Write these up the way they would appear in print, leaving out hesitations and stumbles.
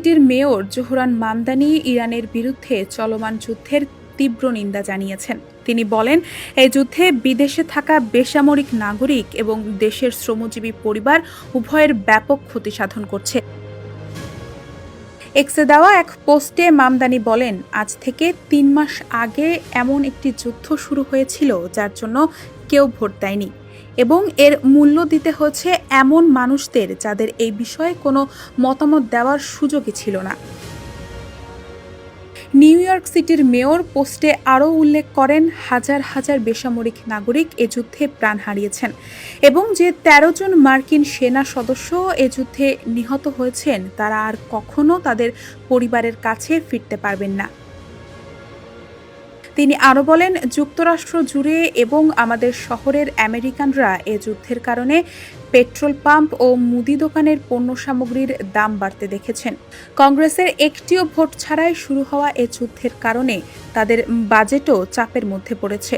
সিটির mayor Zohran Mamdani ইরানের বিরুদ্ধে চলমান যুদ্ধের তীব্র নিন্দা জানিয়েছেন। তিনি বলেন, এই যুদ্ধে বিদেশে থাকা বেসামরিক নাগরিক এবং দেশের শ্রমজীবী পরিবার উভয়ের ব্যাপক ক্ষতি সাধন করছে। এক্সে দেওয়া এক পোস্টে মামদানি বলেন, আজ থেকে ৩ মাস আগে এমন একটি যুদ্ধ শুরু হয়েছিল যার জন্য কেউ ভোট দেয়নি, এবং এর মূল্য দিতে হচ্ছে এমন মানুষদের যাদের এই বিষয়ে কোনো মতামত দেওয়ার সুযোগই ছিল না। নিউ ইয়র্ক সিটির মেয়র পোস্টে আরও উল্লেখ করেন, হাজার হাজার বেসামরিক নাগরিক এ যুদ্ধে প্রাণ হারিয়েছেন এবং যে ১৩ জন মার্কিন সেনা সদস্য এ যুদ্ধে নিহত হয়েছেন তারা আর কখনো তাদের পরিবারের কাছে ফিরতে পারবেন না। তিনি আরও বলেন, যুক্তরাষ্ট্র জুড়ে এবং আমাদের শহরের আমেরিকানরা এ যুদ্ধের কারণে পেট্রোল পাম্প ও মুদি দোকানের পণ্য সামগ্রীর দাম বাড়তে দেখেছেন। কংগ্রেসের একটিও ভোট ছাড়াই শুরু হওয়া এ যুদ্ধের কারণে তাদের বাজেটও চাপের মধ্যে পড়েছে।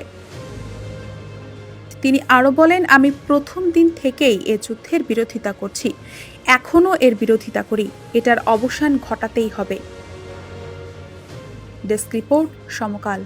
তিনি আরও বলেন, আমি প্রথম দিন থেকেই এ যুদ্ধের বিরোধিতা করছি, এখনও এর বিরোধিতা করি, এটার অবসান ঘটাতেই হবে। ডেস্ক রিপোর্ট, সমকাল।